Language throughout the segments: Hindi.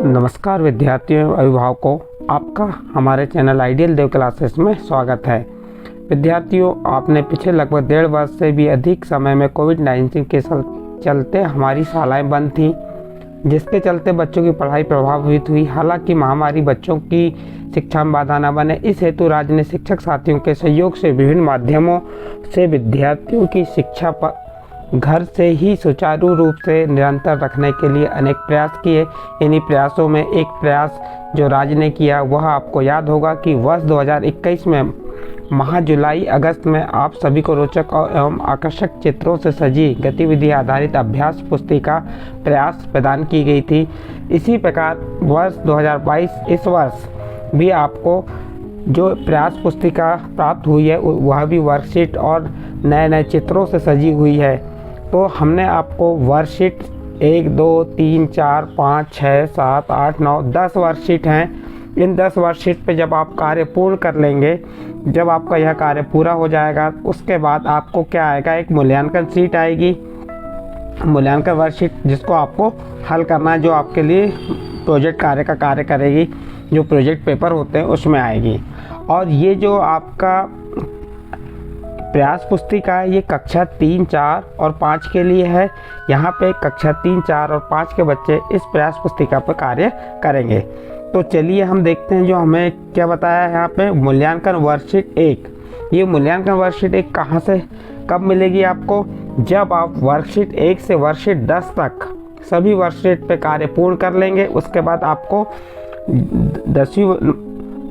नमस्कार विद्यार्थियों एवं अभिभावकों, आपका हमारे चैनल आइडियल देव क्लासेस में स्वागत है। विद्यार्थियों, आपने पिछले लगभग 1.5 वर्ष से भी अधिक समय में कोविड-19 के चलते हमारी शालाएं बंद थीं, जिसके चलते बच्चों की पढ़ाई प्रभावित हुई। हालांकि महामारी बच्चों की शिक्षा में बाधा न बने, इस हेतु राज्य ने शिक्षक साथियों के सहयोग से विभिन्न माध्यमों से विद्यार्थियों की शिक्षा पर घर से ही सुचारू रूप से निरंतर रखने के लिए अनेक प्रयास किए। इन्हीं प्रयासों में एक प्रयास जो राज्य ने किया वह आपको याद होगा कि वर्ष 2021 में माह जुलाई अगस्त में आप सभी को रोचक एवं आकर्षक चित्रों से सजी गतिविधि आधारित अभ्यास पुस्तिका प्रयास प्रदान की गई थी। इसी प्रकार वर्ष 2022 इस वर्ष भी आपको जो प्रयास पुस्तिका प्राप्त हुई है वह भी वर्कशीट और नए नए चित्रों से सजी हुई है। तो हमने आपको वर्कशीट 1, 2, 3, 4, 5, 6, 7, 8, 9, 10 वर्कशीट हैं। इन 10 वर्कशीट पे जब आप कार्य पूर्ण कर लेंगे, जब आपका यह कार्य पूरा हो जाएगा, उसके बाद आपको क्या आएगा, एक मूल्यांकन शीट आएगी, मूल्यांकन वर्कशीट जिसको आपको हल करना है, जो आपके लिए प्रोजेक्ट कार्य का कार्य करेगी, जो प्रोजेक्ट पेपर होते हैं उसमें आएगी। और ये जो आपका प्रयास पुस्तिका है ये कक्षा 3, 4 और 5 के लिए है। यहाँ पे कक्षा 3, 4 और 5 के बच्चे इस प्रयास पुस्तिका पर कार्य करेंगे। तो चलिए हम देखते हैं जो हमें क्या बताया है यहाँ पे। मूल्यांकन वर्कशीट 1, ये मूल्यांकन वर्कशीट 1 कहाँ से कब मिलेगी आपको, जब आप वर्कशीट 1 से वर्कशीट 10 तक सभी वर्कशीट पे कार्य पूर्ण कर लेंगे। उसके बाद आपको 10वीं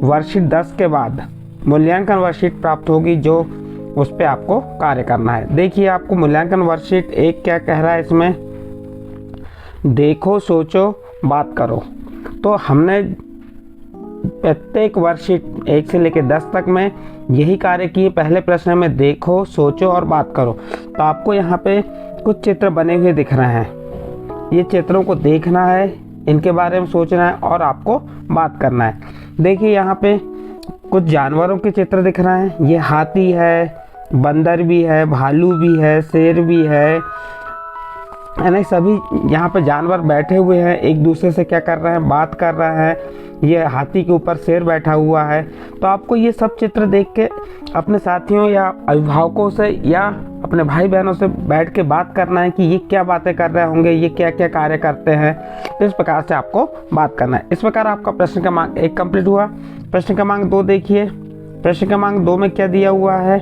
वर्कशीट 10 के बाद मूल्यांकन वर्कशीट प्राप्त होगी, जो उस पे आपको कार्य करना है। देखिए आपको मूल्यांकन वर्कशीट 1 क्या कह रहा है इसमें, देखो सोचो बात करो। तो हमने प्रत्येक वर्कशीट 1 से लेकर 10 तक में यही कार्य किए। पहले प्रश्न में देखो सोचो और बात करो। तो आपको यहाँ पे कुछ चित्र बने हुए दिख रहे हैं, ये चित्रों को देखना है, इनके बारे में सोचना है और आपको बात करना है। देखिए यहाँ पे कुछ जानवरों के चित्र दिख रहे हैं, ये हाथी है, बंदर भी है, भालू भी है, शेर भी है, यानी सभी यहाँ पे जानवर बैठे हुए हैं, एक दूसरे से क्या कर रहे हैं, बात कर रहे हैं। ये हाथी के ऊपर शेर बैठा हुआ है। तो आपको ये सब चित्र देख के अपने साथियों या अभिभावकों से या अपने भाई बहनों से बैठ के बात करना है कि ये क्या बातें कर रहे होंगे, ये क्या क्या कार्य करते हैं। तो इस प्रकार से आपको बात करना है। इस प्रकार आपका प्रश्न क्रमांक 1 कंप्लीट हुआ। प्रश्न क्रमांक 2 देखिए, प्रश्न क्रमांक 2 में क्या दिया हुआ है,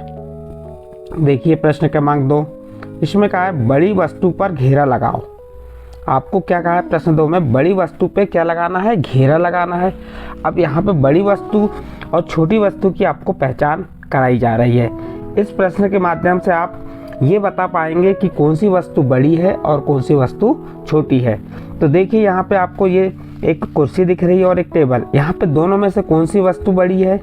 देखिए प्रश्न क्रमांक 2, इसमें कहा है बड़ी वस्तु पर घेरा लगाओ। आपको क्या कहा है प्रश्न 2 में, बड़ी वस्तु पे क्या लगाना है, घेरा लगाना है। अब यहाँ पे बड़ी वस्तु और छोटी वस्तु की आपको पहचान कराई जा रही है। इस प्रश्न के माध्यम से आप ये बता पाएंगे कि कौन सी वस्तु बड़ी है और कौन सी वस्तु छोटी है। तो देखिए यहाँ पे आपको ये एक कुर्सी दिख रही है और एक टेबल, यहाँ पे दोनों में से कौन सी वस्तु बड़ी है,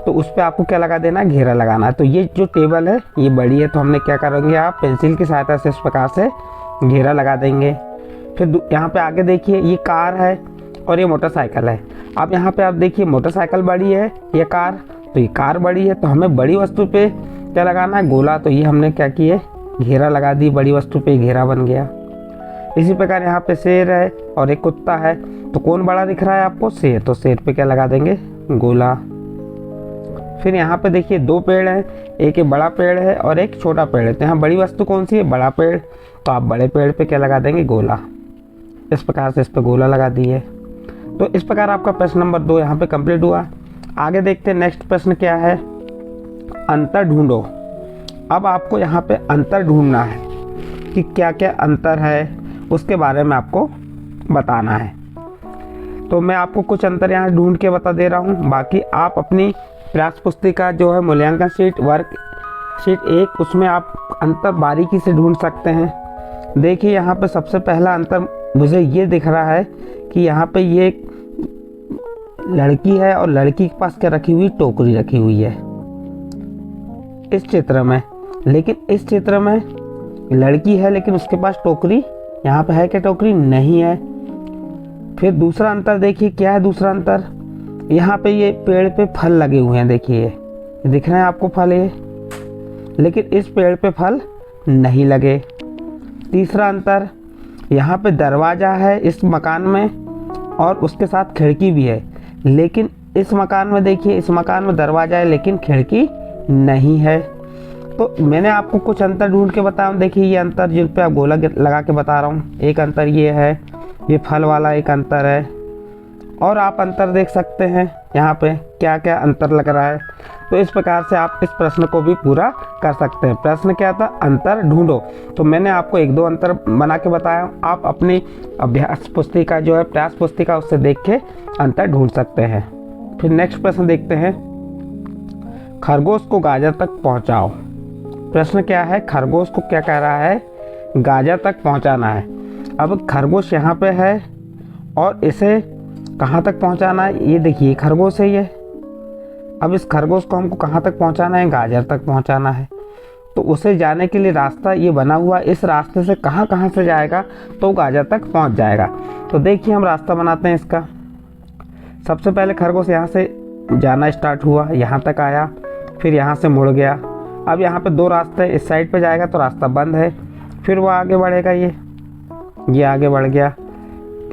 तो उस पर आपको क्या लगा देना है, घेरा लगाना है। तो ये जो टेबल है ये बड़ी है, तो हमने क्या करेंगे, आप पेंसिल की सहायता से इस प्रकार से घेरा लगा देंगे। फिर यहाँ पे आगे देखिए ये कार है और ये मोटरसाइकिल है। अब यहाँ पे आप देखिए मोटरसाइकिल बड़ी है, ये कार, तो ये कार बड़ी है, तो हमें बड़ी वस्तु पे क्या लगाना है, गोला। तो ये हमने क्या किए, घेरा लगा दी, बड़ी वस्तु पे घेरा बन गया। इसी प्रकार यहाँ पे शेर है और एक कुत्ता है, तो कौन बड़ा दिख रहा है आपको, शेर, तो शेर पे क्या लगा देंगे, गोला। फिर यहाँ पे देखिए 2 पेड़ हैं, एक बड़ा पेड़ है और एक छोटा पेड़ है, तो यहाँ बड़ी वस्तु कौन सी है, बड़ा पेड़, तो आप बड़े पेड़ पे क्या लगा देंगे, गोला। इस प्रकार से इस पे गोला लगा दिए। तो इस प्रकार आपका प्रश्न नंबर 2 यहाँ पे कंप्लीट हुआ। आगे देखते हैं नेक्स्ट प्रश्न क्या है, अंतर ढूंढो। अब आपको यहाँ पे अंतर ढूंढना है कि क्या क्या अंतर है, उसके बारे में आपको बताना है। तो मैं आपको कुछ अंतर यहाँ ढूंढ के बता दे रहा हूँ, बाकी आप अपनी प्रयास पुस्तिका जो है मूल्यांकन शीट वर्कशीट 1 उसमें आप अंतर बारीकी से ढूंढ सकते हैं। देखिए यहाँ पे सबसे पहला अंतर मुझे ये दिख रहा है कि यहाँ पे ये लड़की है और लड़की के पास क्या रखी हुई, टोकरी रखी हुई है इस चित्र में। लेकिन इस चित्र में लड़की है लेकिन उसके पास टोकरी, यहाँ पे है क्या, टोकरी नहीं है। फिर दूसरा अंतर देखिए क्या है, दूसरा अंतर यहाँ पे ये पेड़ पे फल लगे हुए हैं, देखिए दिख रहे हैं आपको फल, ये लेकिन इस पेड़ पे फल नहीं लगे। तीसरा अंतर, यहाँ पे दरवाज़ा है इस मकान में और उसके साथ खिड़की भी है, लेकिन इस मकान में देखिए, इस मकान में दरवाज़ा है लेकिन खिड़की नहीं है। तो मैंने आपको कुछ अंतर ढूंढ के बताया। देखिए ये अंतर जिन पे आप गोला लगा के बता रहा हूँ, एक अंतर ये है, ये फल वाला एक अंतर है, और आप अंतर देख सकते हैं यहाँ पे क्या क्या अंतर लग रहा है। तो इस प्रकार से आप इस प्रश्न को भी पूरा कर सकते हैं। प्रश्न क्या था, अंतर ढूंढो। तो मैंने आपको एक दो अंतर बना के बताया, आप अपनी अभ्यास पुस्तिका जो है, प्रयास पुस्तिका, उससे देख के अंतर ढूंढ सकते हैं। फिर नेक्स्ट प्रश्न देखते हैं, खरगोश को गाजर तक पहुँचाओ। प्रश्न क्या है, खरगोश को क्या कह रहा है, गाजर तक पहुँचाना है। अब खरगोश यहाँ पे है और इसे कहाँ तक पहुँचाना है, ये देखिए खरगोश है ये। अब इस खरगोश को हमको कहाँ तक पहुँचाना है, गाजर तक पहुँचाना है। तो उसे जाने के लिए रास्ता ये बना हुआ, इस रास्ते से कहाँ कहाँ से जाएगा तो गाजर तक पहुँच जाएगा। तो देखिए हम रास्ता बनाते हैं इसका। सबसे पहले खरगोश यहाँ से जाना स्टार्ट हुआ, यहाँ तक आया, फिर यहाँ से मुड़ गया। अब यहाँ पे दो रास्ते, इस साइड पे जाएगा तो रास्ता बंद है, फिर वो आगे बढ़ेगा, ये आगे बढ़ गया,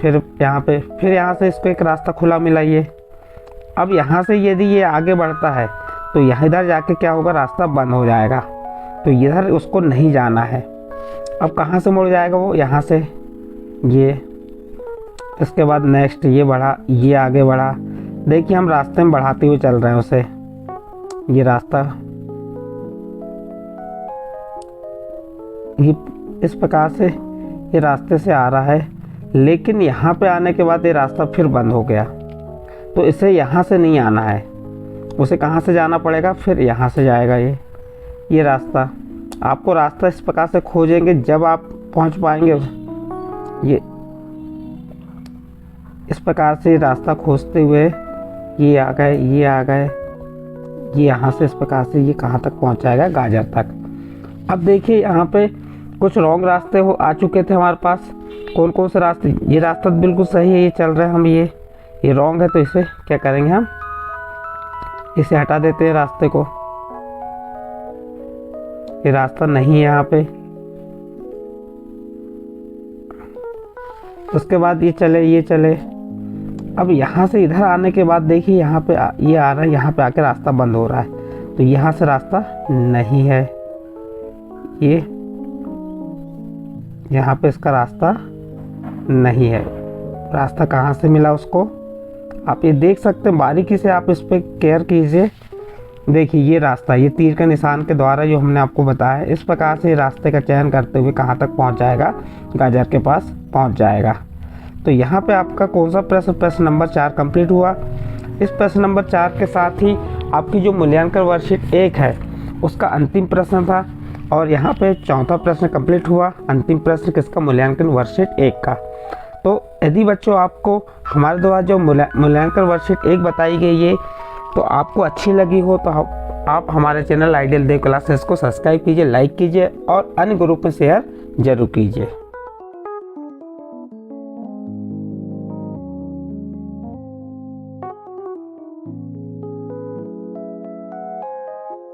फिर यहाँ पे, फिर यहाँ से इसको एक रास्ता खुला मिला ये। अब यहाँ से यदि ये आगे बढ़ता है तो यहाँ इधर जाके क्या होगा, रास्ता बंद हो जाएगा, तो इधर उसको नहीं जाना है। अब कहाँ से मुड़ जाएगा वो, यहाँ से ये, इसके बाद नेक्स्ट ये बढ़ा, ये आगे बढ़ा। देखिए हम रास्ते में बढ़ाते हुए चल रहे हैं उसे, ये रास्ता ये इस प्रकार से ये रास्ते से आ रहा है, लेकिन यहाँ पे आने के बाद ये रास्ता फिर बंद हो गया। तो इसे यहाँ से नहीं आना है, उसे कहाँ से जाना पड़ेगा, फिर यहाँ से जाएगा ये रास्ता। आपको रास्ता इस प्रकार से खोजेंगे जब आप पहुँच पाएंगे। ये इस प्रकार से रास्ता खोजते हुए ये आ गए, ये आ गए, ये यहाँ से इस प्रकार से ये कहाँ तक पहुँचाएगा, गाजर तक। अब देखिए यहाँ पे कुछ रॉन्ग रास्ते आ चुके थे हमारे पास। कौन कौन से रास्ते, ये रास्ता बिल्कुल सही है, ये चल रहे हैं हम, ये रॉन्ग है, तो इसे क्या करेंगे हम, इसे हटा देते हैं रास्ते को। ये रास्ता नहीं है यहाँ पे। उसके बाद ये चले। अब यहाँ से इधर आने के बाद देखिए यहाँ पे ये आ रहा है, यहाँ पे आके रास्ता बंद हो रहा है, तो यहाँ से रास्ता नहीं है, ये यहाँ पे इसका रास्ता नहीं है। रास्ता कहाँ से मिला उसको, आप ये देख सकते हैं, बारीकी से आप इस पर केयर कीजिए। देखिए ये रास्ता, ये तीर के निशान के द्वारा जो हमने आपको बताया, इस प्रकार से रास्ते का चयन करते हुए कहाँ तक पहुँच जाएगा, गाजर के पास पहुँच जाएगा। तो यहाँ पे आपका कौन सा प्रश्न नंबर 4 कंप्लीट हुआ। इस प्रश्न नंबर 4 के साथ ही आपकी जो मूल्यांकन वर्कशीट 1 है उसका अंतिम प्रश्न था, और यहाँ पे चौथा प्रश्न कंप्लीट हुआ। अंतिम प्रश्न किसका, मूल्यांकन वर्कशीट 1 का। तो यदि बच्चों आपको हमारे द्वारा जो मूल्यांकन वर्कशीट 1 बताई गई है तो आपको अच्छी लगी हो तो आप हमारे चैनल आइडियल देव क्लासेस को सब्सक्राइब कीजिए, लाइक कीजिए और अन्य ग्रुप में शेयर जरूर कीजिए।